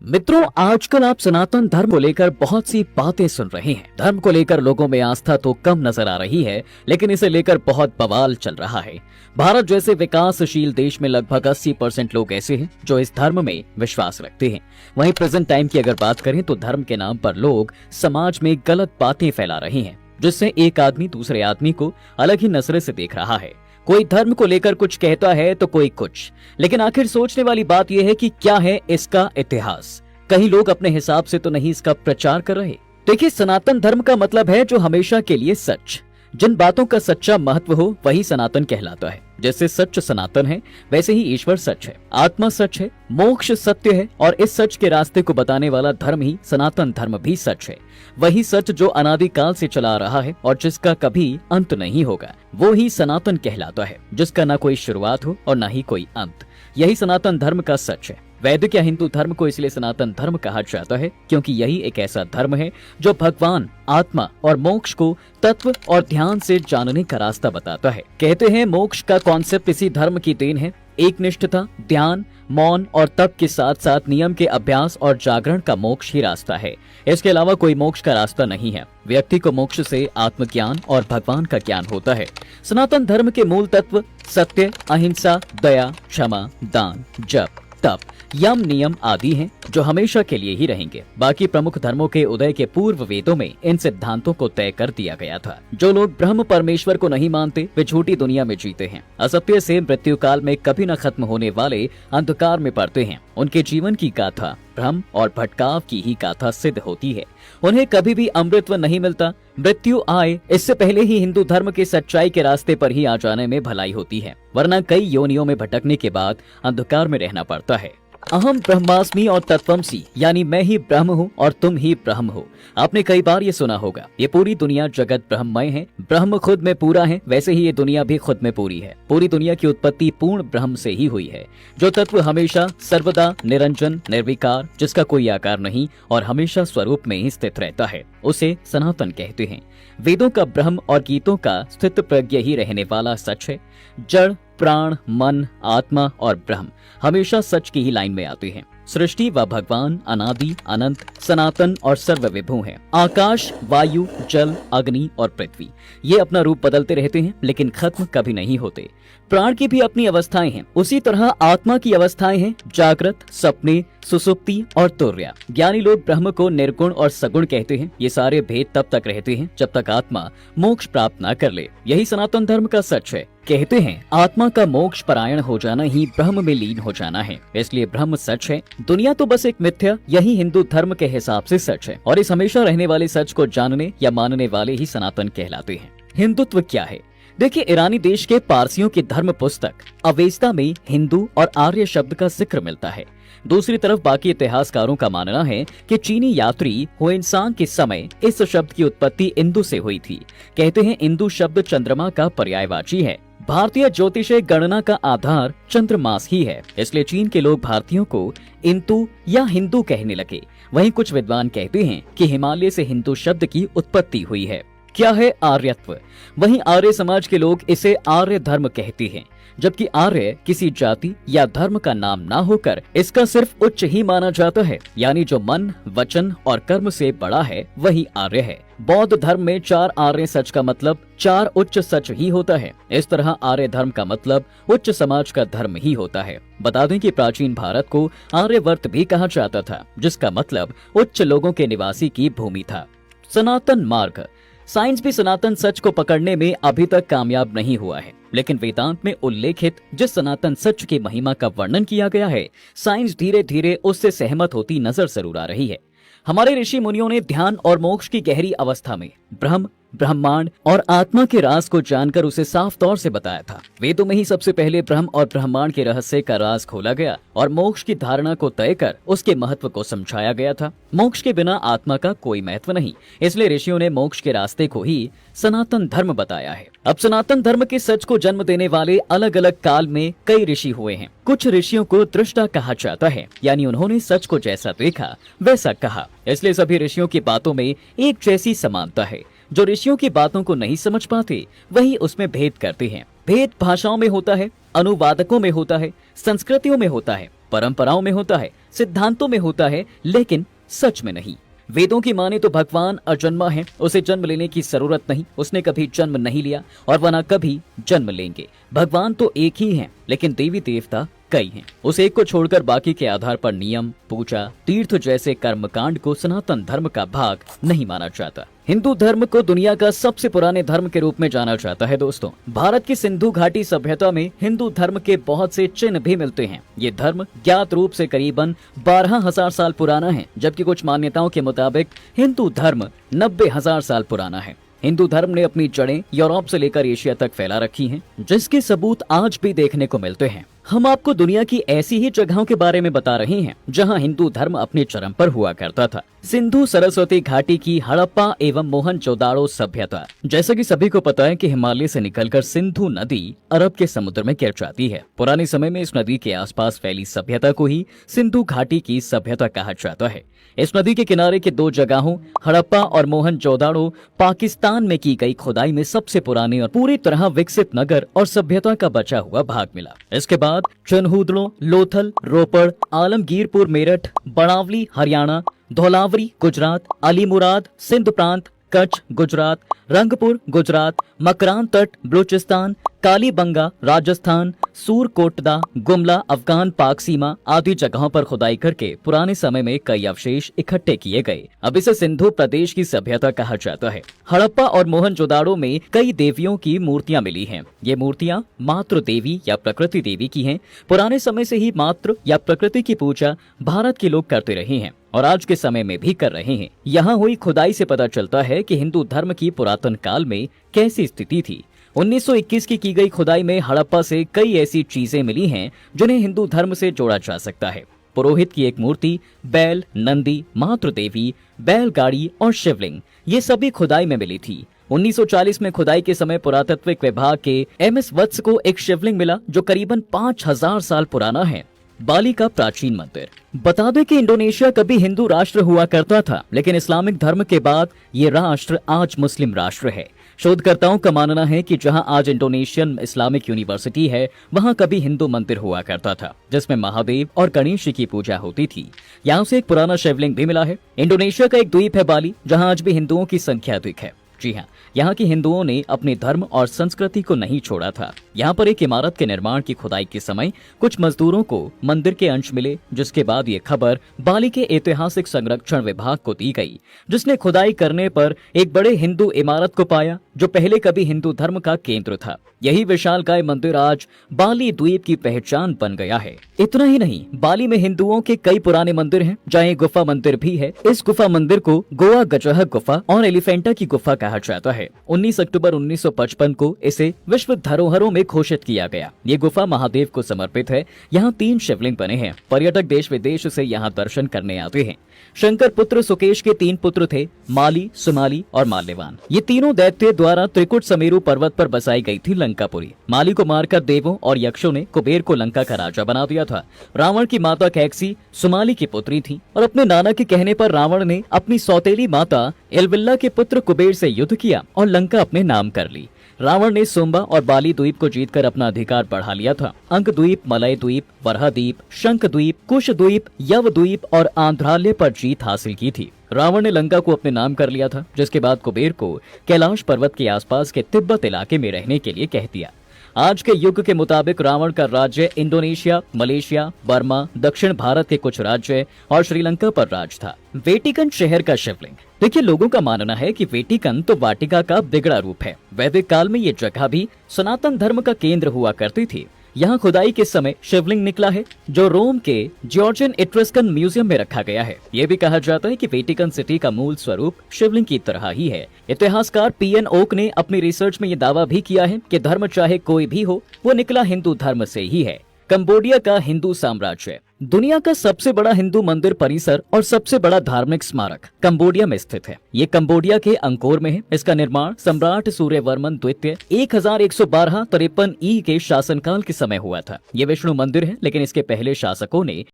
मित्रों, आजकल आप सनातन धर्म को लेकर बहुत सी बातें सुन रहे हैं। धर्म को लेकर लोगों में आस्था तो कम नजर आ रही है, लेकिन इसे लेकर बहुत बवाल चल रहा है। भारत जैसे विकासशील देश में लगभग 80% लोग ऐसे हैं जो इस धर्म में विश्वास रखते हैं। वहीं प्रेजेंट टाइम की अगर बात करें तो धर्म के नाम पर लोग समाज में गलत बातें फैला रहे हैं, जिससे एक आदमी दूसरे आदमी को अलग ही नजरे से देख रहा है। कोई धर्म को लेकर कुछ कहता है तो कोई कुछ, लेकिन आखिर सोचने वाली बात यह है कि क्या है इसका इतिहास। कहीं लोग अपने हिसाब से तो नहीं इसका प्रचार कर रहे। देखिए, सनातन धर्म का मतलब है जो हमेशा के लिए सच। जिन बातों का सच्चा महत्व हो वही सनातन कहलाता है। जैसे सच सनातन है, वैसे ही ईश्वर सच है, आत्मा सच है, मोक्ष सत्य है, और इस सच के रास्ते को बताने वाला धर्म ही सनातन धर्म भी सच है। वही सच जो अनादिकाल से चला आ रहा है और जिसका कभी अंत नहीं होगा, वो ही सनातन कहलाता है, जिसका ना कोई शुरुआत हो और ना ही कोई अंत। यही सनातन धर्म का सच है। वैदिक या हिंदू धर्म को इसलिए सनातन धर्म कहा जाता है क्योंकि यही एक ऐसा धर्म है जो भगवान, आत्मा और मोक्ष को तत्व और ध्यान से जानने का रास्ता बताता है। कहते हैं मोक्ष का कॉन्सेप्ट इसी धर्म की देन है। एक निष्ठता, ध्यान, मौन और तप के साथ साथ नियम के अभ्यास और जागरण का मोक्ष ही रास्ता है। इसके अलावा कोई मोक्ष का रास्ता नहीं है। व्यक्ति को मोक्ष से आत्मज्ञान और भगवान का ज्ञान होता है। सनातन धर्म के मूल तत्व सत्य, अहिंसा, दया, क्षमा, दान, जप, तप, यम, नियम आदि हैं जो हमेशा के लिए ही रहेंगे। बाकी प्रमुख धर्मों के उदय के पूर्व वेदों में इन सिद्धांतों को तय कर दिया गया था। जो लोग ब्रह्म परमेश्वर को नहीं मानते वे झूठी दुनिया में जीते हैं। असत्य से मृत्यु काल में कभी न खत्म होने वाले अंधकार में पड़ते हैं। उनके जीवन की गाथा भ्रम और भटकाव की ही गाथा सिद्ध होती है। उन्हें कभी भी अमृतत्व नहीं मिलता। मृत्यु आए इससे पहले ही हिंदू धर्म के सच्चाई के रास्ते पर ही आ जाने में भलाई होती है, वरना कई योनियों में भटकने के बाद अंधकार में रहना पड़ता है। अहम ब्रह्मास्मि और तत्वमसि, यानी मैं ही ब्रह्म हूँ और तुम ही ब्रह्म हो। आपने कई बार ये सुना होगा। ये पूरी दुनिया जगत ब्रह्ममय है। ब्रह्म खुद में पूरा है, वैसे ही ये दुनिया भी खुद में पूरी है। पूरी दुनिया की उत्पत्ति पूर्ण ब्रह्म से ही हुई है, जो तत्व हमेशा सर्वदा निरंजन, निर्विकार, जिसका कोई आकार नहीं और हमेशा स्वरूप में ही स्थित रहता है, उसे सनातन कहते हैं। वेदों का ब्रह्म और गीतों का स्थित प्रज्ञ ही रहने वाला सच है। जड़, प्राण, मन, आत्मा और ब्रह्म हमेशा सच की ही लाइन में आते हैं। सृष्टि व भगवान अनादि, अनंत, सनातन और सर्वविभू हैं। आकाश, वायु, जल, अग्नि और पृथ्वी ये अपना रूप बदलते रहते हैं, लेकिन खत्म कभी नहीं होते। प्राण की भी अपनी अवस्थाएं हैं, उसी तरह आत्मा की अवस्थाएं हैं। जागृत, सपने, सुसुप्ति और तुर्या। ज्ञानी लोग ब्रह्म को निर्गुण और सगुण कहते हैं। ये सारे भेद तब तक रहते हैं जब तक आत्मा मोक्ष प्राप्त न कर ले। यही सनातन धर्म का सच है। कहते हैं आत्मा का मोक्ष परायण हो जाना ही ब्रह्म में लीन हो जाना है, इसलिए ब्रह्म सच है। दुनिया तो बस एक मिथ्या, यही हिंदू धर्म के हिसाब से सच है, और इस हमेशा रहने वाले सच को जानने या मानने वाले ही सनातन कहलाते हैं। हिंदुत्व क्या है? देखिए, ईरानी देश के पारसियों की धर्म पुस्तक अवेस्ता में हिंदू और आर्य शब्द का जिक्र मिलता है। दूसरी तरफ बाकी इतिहासकारों का मानना है कि चीनी यात्री हुएनसांग के समय इस शब्द की उत्पत्ति इंदु से हुई थी। कहते हैं इंदु शब्द चंद्रमा का पर्यायवाची है। भारतीय ज्योतिष गणना का आधार चंद्रमास ही है, इसलिए चीन के लोग भारतीयों को इंतु या हिंदू कहने लगे। वहीं कुछ विद्वान कहते हैं कि हिमालय से हिंदू शब्द की उत्पत्ति हुई है। क्या है आर्यत्व? वहीं आर्य समाज के लोग इसे आर्य धर्म कहते हैं, जबकि आर्य किसी जाति या धर्म का नाम ना होकर इसका सिर्फ उच्च ही माना जाता है, यानी जो मन, वचन और कर्म से बड़ा है वही आर्य है। बौद्ध धर्म में 4 आर्य सच का मतलब 4 उच्च सच ही होता है। इस तरह आर्य धर्म का मतलब उच्च समाज का धर्म ही होता है। बता दें कि प्राचीन भारत को आर्यवर्त भी कहा जाता था, जिसका मतलब उच्च लोगों के निवासी की भूमि था। सनातन मार्ग। साइंस भी सनातन सच को पकड़ने में अभी तक कामयाब नहीं हुआ है, लेकिन वेदांत में उल्लेखित जिस सनातन सच की महिमा का वर्णन किया गया है, साइंस धीरे धीरे उससे सहमत होती नजर जरूर आ रही है। हमारे ऋषि मुनियों ने ध्यान और मोक्ष की गहरी अवस्था में ब्रह्म, ब्रह्मांड और आत्मा के राज को जानकर उसे साफ तौर से बताया था। वेदों में ही सबसे पहले ब्रह्म और ब्रह्मांड के रहस्य का राज खोला गया और मोक्ष की धारणा को तय कर उसके महत्व को समझाया गया था। मोक्ष के बिना आत्मा का कोई महत्व नहीं, इसलिए ऋषियों ने मोक्ष के रास्ते को ही सनातन धर्म बताया है। अब सनातन धर्म के सच को जन्म देने वाले अलग अलग काल में कई ऋषि हुए हैं। कुछ ऋषियों को दृष्टा कहा जाता है, यानी उन्होंने सच को जैसा देखा वैसा कहा, इसलिए सभी ऋषियों की बातों में एक जैसी समानता है। जो ऋषियों की बातों को नहीं समझ पाते वही उसमें भेद करते हैं। भेद भाषाओं में होता है, अनुवादकों में होता है, संस्कृतियों में होता है। परंपराओं में होता है, सिद्धांतों में होता है, लेकिन सच में नहीं। वेदों की माने तो भगवान अजन्मा है, उसे जन्म लेने की जरूरत नहीं, उसने कभी जन्म नहीं लिया और वह न कभी जन्म लेंगे। भगवान तो एक ही हैं, लेकिन देवी देवता कई हैं। उस एक को छोड़कर बाकी के आधार पर नियम, पूजा, तीर्थ जैसे कर्मकांड को सनातन धर्म का भाग नहीं माना जाता। हिंदू धर्म को दुनिया का सबसे पुराने धर्म के रूप में जाना जाता है। दोस्तों, भारत की सिंधु घाटी सभ्यता में हिंदू धर्म के बहुत से चिन्ह भी मिलते हैं। ये धर्म ज्ञात रूप से करीबन 12,000 साल पुराना है, जबकि कुछ मान्यताओं के मुताबिक हिंदू धर्म 90,000 साल पुराना है। हिंदू धर्म ने अपनी जड़ें यूरोप से लेकर एशिया तक फैला रखी हैं, जिसके सबूत आज भी देखने को मिलते हैं। हम आपको दुनिया की ऐसी ही जगहों के बारे में बता रहे हैं जहां हिंदू धर्म अपने चरम पर हुआ करता था। सिंधु सरस्वती घाटी की हड़प्पा एवं मोहनजोदाड़ो सभ्यता। जैसा कि सभी को पता है कि हिमालय से निकलकर सिंधु नदी अरब के समुद्र में गिर जाती है। पुराने समय में इस नदी के आसपास फैली सभ्यता को ही सिंधु घाटी की सभ्यता कहा जाता है। इस नदी के किनारे के दो जगहों हड़प्पा और मोहनजोदाड़ो पाकिस्तान में की गई खुदाई में सबसे पुराने और पूरी तरह विकसित नगर और सभ्यता का बचा हुआ भाग मिला। इसके बाद चनहूदड़ो, लोथल, रोपड़, आलमगीरपुर मेरठ, बड़ावली हरियाणा, धौलावरी गुजरात, अलीमुराद सिंध प्रांत, कच्छ गुजरात, रंगपुर गुजरात, मकरान तट बलूचिस्तान, कालीबंगा राजस्थान, सूरकोटदा गुमला अफगान पाक सीमा आदि जगहों पर खुदाई करके पुराने समय में कई अवशेष इकट्ठे किए गए। अब इसे सिंधु प्रदेश की सभ्यता कहा जाता है। हड़प्पा और मोहनजोदाड़ो में कई देवियों की मूर्तियां मिली हैं। ये मूर्तियां मातृ देवी या प्रकृति देवी की हैं। पुराने समय से ही मातृ या प्रकृति की पूजा भारत के लोग करते रहे हैं और आज के समय में भी कर रहे हैं। यहाँ हुई खुदाई से पता चलता है कि हिंदू धर्म की पुरातन काल में कैसी स्थिति थी। 1921 की गई खुदाई में हड़प्पा से कई ऐसी चीजें मिली हैं जिन्हें हिंदू धर्म से जोड़ा जा सकता है। पुरोहित की एक मूर्ति, बैल, नंदी, मातृ देवी, बैलगाड़ी और शिवलिंग, ये सभी खुदाई में मिली थी। 1940 में खुदाई के समय पुरातत्विक विभाग के MS वत्स को एक शिवलिंग मिला जो करीबन 5000 साल पुराना है। बाली का प्राचीन मंदिर। बता दें कि इंडोनेशिया कभी हिंदू राष्ट्र हुआ करता था, लेकिन इस्लामिक धर्म के बाद ये राष्ट्र आज मुस्लिम राष्ट्र है। शोधकर्ताओं का मानना है कि जहां आज इंडोनेशियन इस्लामिक यूनिवर्सिटी है, वहां कभी हिंदू मंदिर हुआ करता था जिसमें महादेव और गणेश जी की पूजा होती थी। यहाँ से एक पुराना शिवलिंग भी मिला है। इंडोनेशिया का एक द्वीप है बाली, जहाँ आज भी हिंदुओं की संख्या अधिक है। जी हाँ, यहाँ के हिंदुओं ने अपने धर्म और संस्कृति को नहीं छोड़ा था। यहाँ पर एक इमारत के निर्माण की खुदाई के समय कुछ मजदूरों को मंदिर के अंश मिले, जिसके बाद ये खबर बाली के ऐतिहासिक संरक्षण विभाग को दी गई, जिसने खुदाई करने पर एक बड़े हिंदू इमारत को पाया जो पहले कभी हिंदू धर्म का केंद्र था। यही विशालकाय मंदिर आज बाली द्वीप की पहचान बन गया है। इतना ही नहीं, बाली में हिंदुओं के कई पुराने मंदिर हैं, जहाँ एक गुफा मंदिर भी है। इस गुफा मंदिर को गोवा गजह गुफा और एलिफेंटा की गुफा कहा जाता है। 19 अक्टूबर 1955 को इसे विश्व धरोहरों में घोषित किया गया। ये गुफा महादेव को समर्पित है। यहाँ 3 शिवलिंग बने हैं। पर्यटक देश विदेश से यहाँ दर्शन करने आते हैं। शंकर पुत्र सुकेश के 3 पुत्र थे, माली, सुमाली और माल्यवान। ये तीनों दैत्य द्वारा त्रिकुट समेरु पर्वत पर बसाई गई थी लंकापुरी। माली को मारकर देवों और यक्षों ने कुबेर को लंका का राजा बना दिया था। रावण की माता कैकसी सुमाली की पुत्री थी और अपने नाना के कहने पर रावण ने अपनी सौतेली माता एलविल्ला के पुत्र कुबेर से युद्ध किया और लंका अपने नाम कर ली। रावण ने सोम्बा और बाली द्वीप को जीतकर अपना अधिकार बढ़ा लिया था। अंक द्वीप, मलय द्वीप, वरहा द्वीप, शंख द्वीप, कुश द्वीप, यव द्वीप और आंध्रालय पर जीत हासिल की थी। रावण ने लंका को अपने नाम कर लिया था, जिसके बाद कुबेर को कैलाश पर्वत के आसपास के तिब्बत इलाके में रहने के लिए कह दिया। आज के युग के मुताबिक रावण का राज्य इंडोनेशिया, मलेशिया, बर्मा, दक्षिण भारत के कुछ राज्य और श्रीलंका पर राज था। वेटिकन शहर का शिवलिंग। देखिए, लोगों का मानना है कि वेटिकन तो वाटिका का बिगड़ा रूप है। वैदिक काल में ये जगह भी सनातन धर्म का केंद्र हुआ करती थी। यहाँ खुदाई के समय शिवलिंग निकला है जो रोम के जॉर्जियन एट्रस्कन म्यूजियम में रखा गया है। ये भी कहा जाता है कि वेटिकन सिटी का मूल स्वरूप शिवलिंग की तरह ही है। इतिहासकार PN ओक ने अपनी रिसर्च में ये दावा भी किया है कि धर्म चाहे कोई भी हो, वो निकला हिंदू धर्म से ही है। कंबोडिया का हिंदू साम्राज्य। दुनिया का सबसे बड़ा हिंदू मंदिर परिसर और सबसे बड़ा धार्मिक स्मारक कंबोडिया में स्थित है। ये कंबोडिया के अंकोर में है। इसका निर्माण सम्राट सूर्यवर्मन द्वितीय 1112-53 ई के शासनकाल के समय हुआ था। ये विष्णु मंदिर है, लेकिन इसके पहले शासकों ने